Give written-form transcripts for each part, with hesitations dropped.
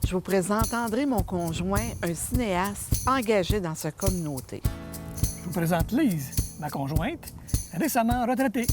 Je vous présente André, mon conjoint, un cinéaste engagé dans sa communauté. Je vous présente Lise, ma conjointe, récemment retraitée.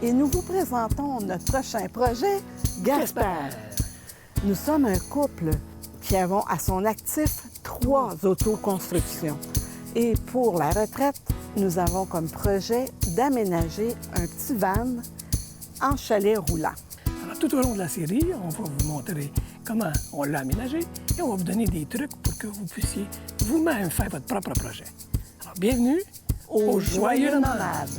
Et nous vous présentons notre prochain projet, Gaspard. Nous sommes un couple qui avons à son actif 3 autoconstructions. Et pour la retraite, nous avons comme projet d'aménager un petit van en chalet roulant. Alors, tout au long de la série, on va vous montrer comment on l'a aménagé et on va vous donner des trucs pour que vous puissiez vous-même faire votre propre projet. Alors, bienvenue au Joyeux Nomade.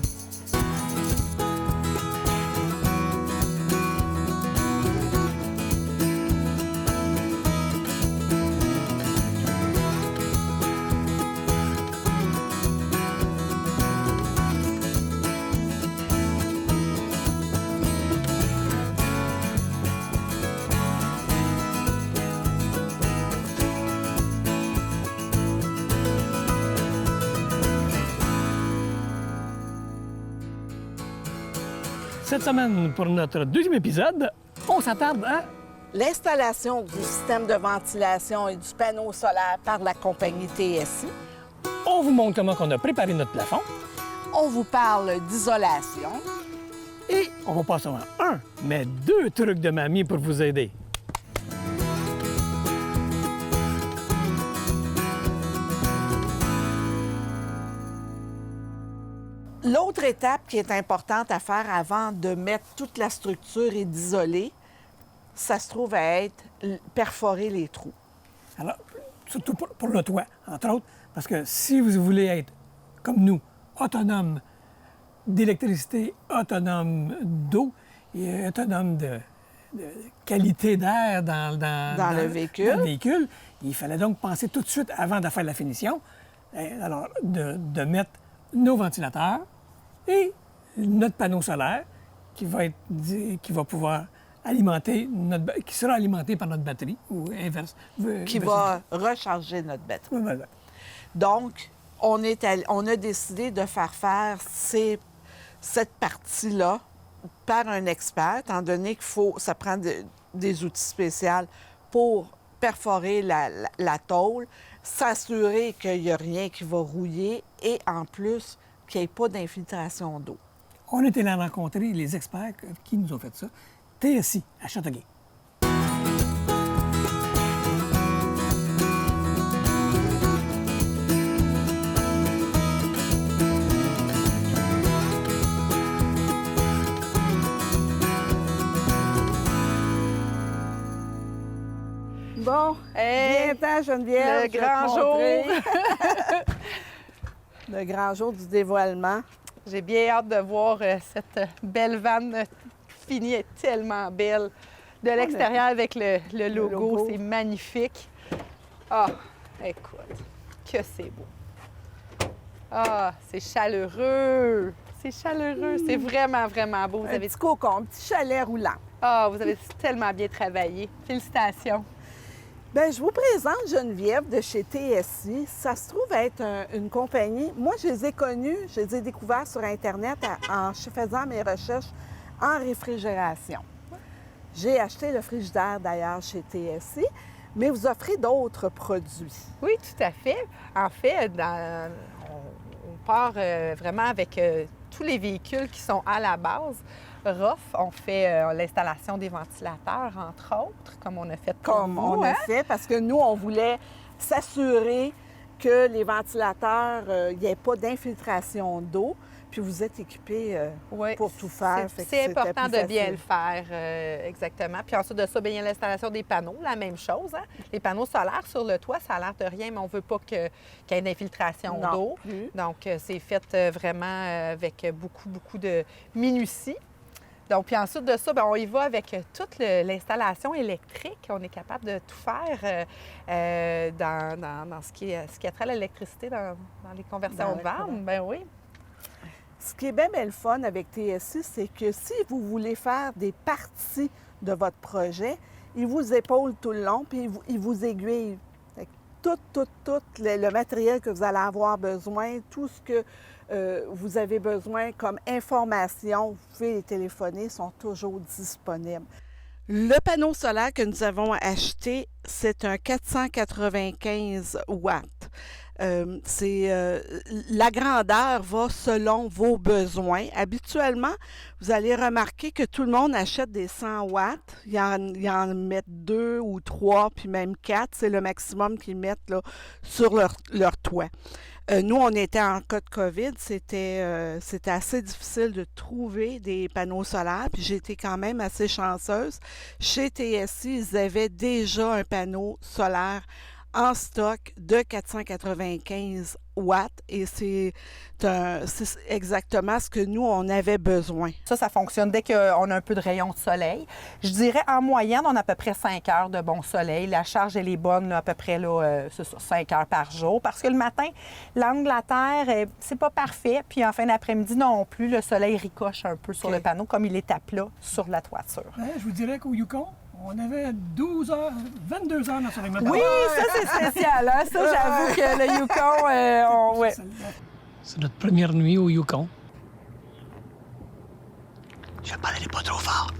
Cette semaine, pour notre deuxième épisode, on s'attarde à... L'installation du système de ventilation et du panneau solaire par la compagnie TSI. On vous montre comment on a préparé notre plafond On vous parle d'isolation. et on va pas seulement un, mais 2 trucs de mamie pour vous aider. L'autre étape qui est importante à faire avant de mettre toute la structure et d'isoler, ça se trouve à être perforer les trous. Alors, surtout pour le toit, entre autres, parce que si vous voulez être, comme nous, autonome d'électricité, autonome d'eau et autonome de qualité d'air dans le véhicule. dans le véhicule, il fallait donc penser tout de suite, avant de faire la finition, alors de mettre nos ventilateurs et notre panneau solaire qui va pouvoir alimenter qui sera alimenté par notre batterie ou inverse. Qui va recharger notre batterie. Voilà. Donc, on a décidé de faire cette partie-là par un expert, étant donné ça prend des outils spéciaux pour perforer la tôle, s'assurer qu'il n'y a rien qui va rouiller et en plus qu'il n'y ait pas d'infiltration d'eau. On est allé rencontrer les experts qui nous ont fait ça. TSI, à Châteauguay. Bon, viens-t'en, Geneviève. Le grand jour. Le grand jour du dévoilement. J'ai bien hâte de voir cette belle vanne finie. Elle est tellement belle. De l'extérieur avec le logo, c'est magnifique. Ah, écoute, que c'est beau. Ah, c'est chaleureux. C'est chaleureux. C'est vraiment, vraiment beau. Un petit cocon, un petit chalet roulant. Ah, vous avez tellement bien travaillé. Félicitations. Bien, je vous présente Geneviève de chez TSI. Ça se trouve être une compagnie. Moi, je les ai connus, je les ai découverts sur Internet en faisant mes recherches en réfrigération. J'ai acheté le frigidaire d'ailleurs chez TSI, mais vous offrez d'autres produits. Oui, tout à fait. En fait, on part vraiment avec tous les véhicules qui sont à la base. ROF, on fait l'installation des ventilateurs, entre autres, comme on a fait pour Comme vous, on a fait, parce que nous, on voulait s'assurer que les ventilateurs, il n'y ait pas d'infiltration d'eau. Puis vous êtes équipés pour tout faire. C'est important de bien le faire, exactement. Puis ensuite de ça, bien, il y a l'installation des panneaux, la même chose. Hein? Les panneaux solaires sur le toit, ça a l'air de rien, mais on ne veut pas qu'il y ait d'infiltration d'eau. Donc, c'est fait vraiment avec beaucoup, beaucoup de minutie. Donc, puis ensuite de ça, bien, on y va avec toute l'installation électrique. On est capable de tout faire dans ce qui a trait à l'électricité dans les conversions de vannes. Bien oui. Ce qui est bien le fun avec TSI, c'est que si vous voulez faire des parties de votre projet, ils vous épaulent tout le long, puis ils vous aiguillent. Tout le matériel que vous allez avoir besoin, tout ce que vous avez besoin comme information, vous pouvez les téléphoner, sont toujours disponibles. Le panneau solaire que nous avons acheté, c'est un 495 watts. La grandeur va selon vos besoins. Habituellement, vous allez remarquer que tout le monde achète des 100 watts. Ils en mettent 2 ou 3, puis même 4. C'est le maximum qu'ils mettent là, sur leur toit. Nous, on était en cas de COVID. C'était assez difficile de trouver des panneaux solaires. Puis j'ai été quand même assez chanceuse. Chez TSI, ils avaient déjà un panneau solaire en stock de 495 watts et c'est exactement ce que nous, on avait besoin. Ça fonctionne dès qu'on a un peu de rayon de soleil. Je dirais, en moyenne, on a à peu près 5 heures de bon soleil. La charge, elle est bonne, là, à peu près là, 5 heures par jour. Parce que le matin, l'angle de la Terre, c'est pas parfait. Puis en fin d'après-midi non plus, le soleil ricoche un peu sur le panneau, comme il est à plat sur la toiture. Je vous dirais qu'au Yukon, on avait 12 heures, 22 heures d'ensoleillement. Oui, ça, c'est spécial. Hein? Ça, j'avoue que le Yukon, ouais. C'est notre première nuit au Yukon. Je parlerai pas trop fort.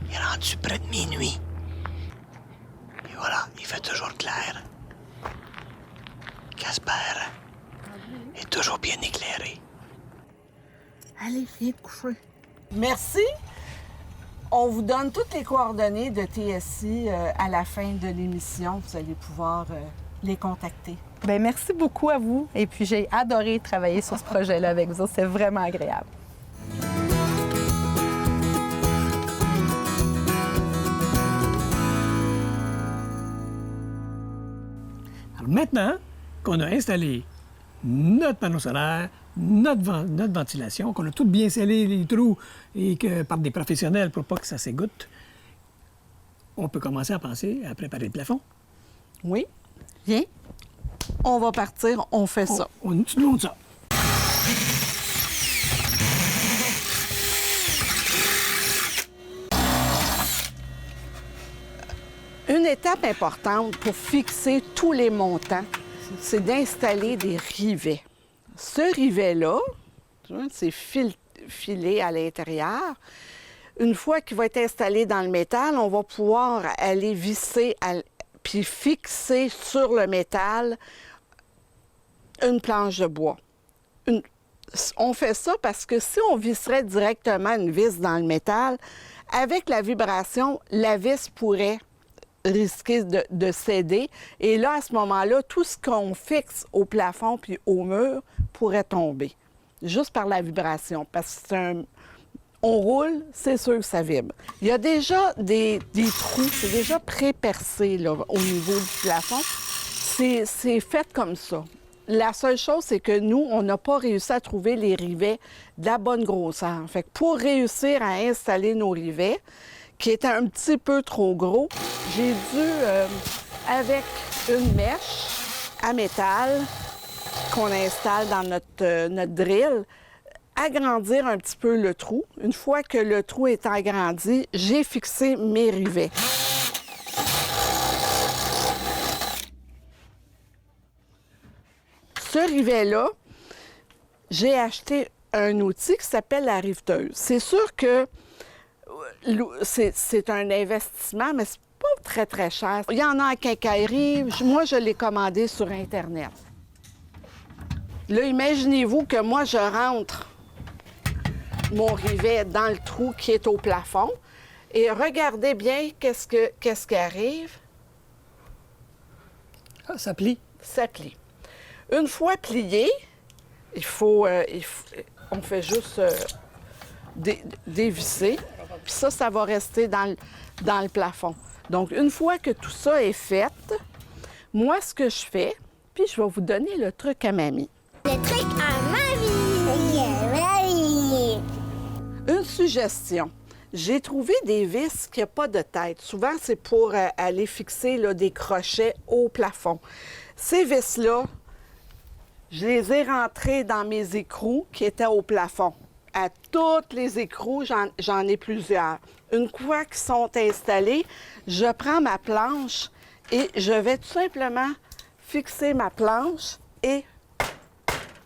Il est rendu près de minuit. Et voilà, il fait toujours clair. Casper est toujours bien éclairé. Allez, viens te coucher. Merci. On vous donne toutes les coordonnées de TSI à la fin de l'émission. Vous allez pouvoir les contacter. Bien, merci beaucoup à vous. Et puis, j'ai adoré travailler sur ce projet-là avec vous. C'est vraiment agréable. Alors maintenant qu'on a installé notre panneau solaire, notre ventilation, qu'on a tout bien scellé les trous et que par des professionnels pour pas que ça s'égoutte, on peut commencer à penser à préparer le plafond. Oui. Viens. On va partir, on fait ça. On monte ça. Une étape importante pour fixer tous les montants, c'est d'installer des rivets. Ce rivet-là, c'est filé à l'intérieur. Une fois qu'il va être installé dans le métal, on va pouvoir aller visser puis fixer sur le métal une planche de bois. On fait ça parce que si on visserait directement une vis dans le métal, avec la vibration, la vis pourrait risquer de céder. Et là, à ce moment-là, tout ce qu'on fixe au plafond puis au mur pourrait tomber, juste par la vibration. Parce que on roule, c'est sûr que ça vibre. Il y a déjà des trous, c'est déjà pré-percé là, au niveau du plafond. C'est fait comme ça. La seule chose, c'est que nous, on n'a pas réussi à trouver les rivets de la bonne grosseur. Fait que pour réussir à installer nos rivets, qui étaient un petit peu trop gros, j'ai dû, avec une mèche à métal qu'on installe dans notre drill, agrandir un petit peu le trou. Une fois que le trou est agrandi, j'ai fixé mes rivets. Ce rivet-là, j'ai acheté un outil qui s'appelle la riveteuse. C'est sûr que c'est un investissement, mais c'est pas très, très cher. Il y en a à quincaillerie. Moi, je l'ai commandé sur Internet. Là, imaginez-vous que moi, je rentre mon rivet dans le trou qui est au plafond. Et regardez bien qu'est-ce qui arrive. Ah, ça plie. Ça plie. Une fois plié, on fait juste dévisser. Puis ça va rester dans le plafond. Donc, une fois que tout ça est fait, moi, ce que je fais, puis je vais vous donner le truc à mamie. Le truc à mamie! Une suggestion. J'ai trouvé des vis qui n'ont pas de tête. Souvent, c'est pour aller fixer là, des crochets au plafond. Ces vis-là, je les ai rentrées dans mes écrous qui étaient au plafond. À toutes les écrous, j'en ai plusieurs. Une fois qu'ils sont installés, je prends ma planche et je vais tout simplement fixer ma planche et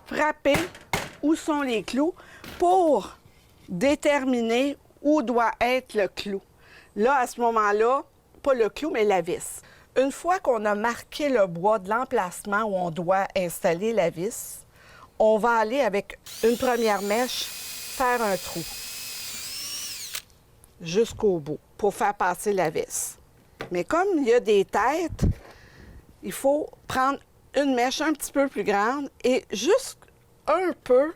frapper où sont les clous pour déterminer où doit être le clou. Là, à ce moment-là, pas le clou, mais la vis. Une fois qu'on a marqué le bois de l'emplacement où on doit installer la vis, on va aller avec une première mèche faire un trou jusqu'au bout pour faire passer la vis. Mais comme il y a des têtes, il faut prendre une mèche un petit peu plus grande et juste un peu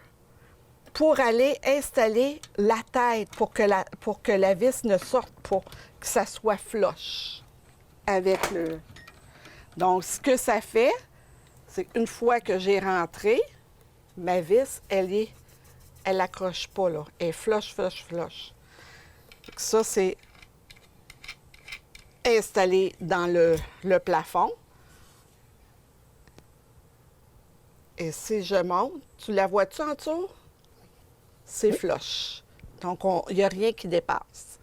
pour aller installer la tête pour que la vis ne sorte pas, que ça soit flush avec le... Donc, ce que ça fait, c'est qu'une fois que j'ai rentré, ma vis, elle accroche pas, là. Elle est flush. Ça, c'est installé dans le plafond. Et si je monte, tu la vois-tu en dessous? C'est flush. Donc, il n'y a rien qui dépasse.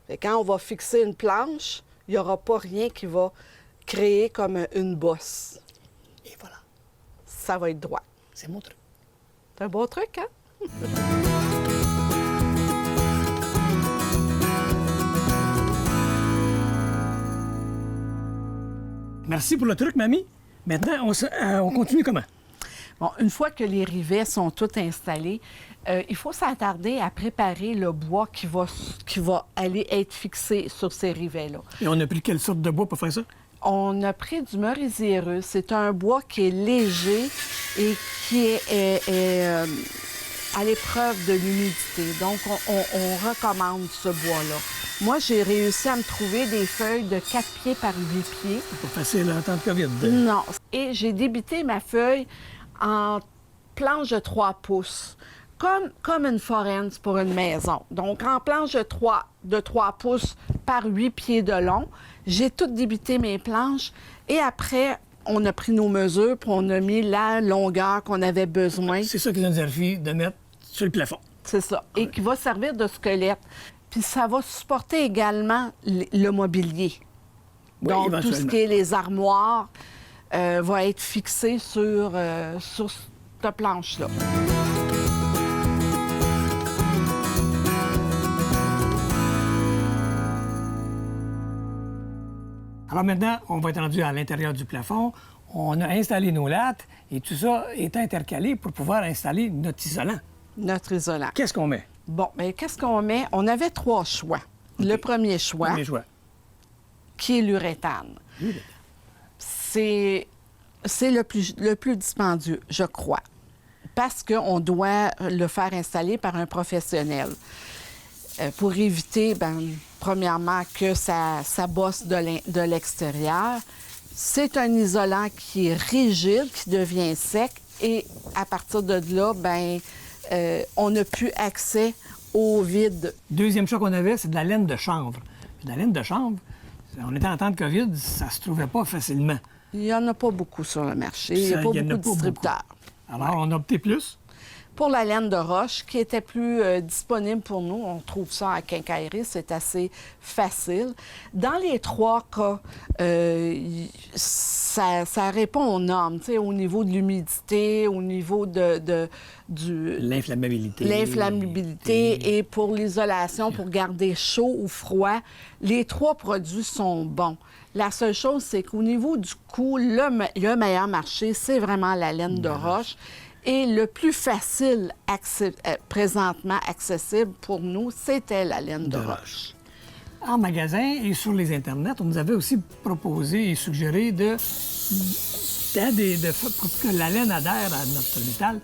Et quand on va fixer une planche, il n'y aura pas rien qui va créer comme une bosse. Et voilà. Ça va être droit. C'est mon truc. C'est un beau truc, hein? Merci pour le truc, mamie. Maintenant, on continue comment? Bon, une fois que les rivets sont tous installés, il faut s'attarder à préparer le bois qui va aller être fixé sur ces rivets-là. Et on a pris quelle sorte de bois pour faire ça? On a pris du merisiéreux. C'est un bois qui est léger et qui est à l'épreuve de l'humidité. Donc, on recommande ce bois-là. Moi, j'ai réussi à me trouver des feuilles de 4 pieds par 8 pieds. C'est pas facile en temps de COVID. Non. Et j'ai débité ma feuille en planche de 3 pouces, comme une foraine pour une maison. Donc, en planche de 3 pouces par 8 pieds de long, j'ai tout débité mes planches. Et après, on a pris nos mesures, puis on a mis la longueur qu'on avait besoin. C'est ça qui nous a suffi de mettre sur le plafond. C'est ça. Et qui va servir de squelette. Puis ça va supporter également le mobilier. Oui, Donc, tout ce qui est les armoires va être fixé sur cette planche-là. Alors maintenant, on va être rendu à l'intérieur du plafond. On a installé nos lattes et tout ça est intercalé pour pouvoir installer notre isolant. Notre isolant. Qu'est-ce qu'on met? Bon, bien, qu'est-ce qu'on met? On avait 3 choix. Le premier choix, qui est l'uréthane. C'est le plus dispendieux, je crois, parce qu'on doit le faire installer par un professionnel pour éviter, premièrement, que ça bosse de l'extérieur. C'est un isolant qui est rigide, qui devient sec, et à partir de là, on n'a plus accès au vide. Deuxième choix qu'on avait, c'est de la laine de chanvre. Puis de la laine de chanvre, on était en temps de COVID, ça se trouvait pas facilement. Il n'y en a pas beaucoup sur le marché. Il n'y a pas beaucoup de distributeurs. Alors, on a opté plus pour la laine de roche, qui était plus disponible pour nous. On trouve ça à quincaillerie, c'est assez facile. Dans les 3 cas, ça répond aux normes, au niveau de l'humidité, au niveau de l'inflammabilité. L'inflammabilité et pour l'isolation, pour garder chaud ou froid. Les 3 produits sont bons. La seule chose, c'est qu'au niveau du coût, le meilleur marché, c'est vraiment la laine de roche. Et le plus facile présentement accessible pour nous, c'était la laine de roche. En magasin et sur les Internets, on nous avait aussi proposé et suggéré pour que la laine adhère à notre métal,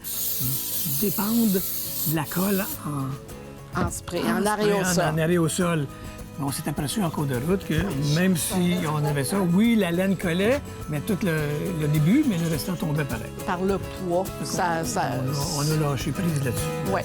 dépendre de la colle en spray, en aérosol. En aérosol. On s'est aperçu en cours de route que même si on avait ça, oui, la laine collait, mais tout le début, mais le restant tombait pareil. Par le poids, on a lâché prise là-dessus. Oui.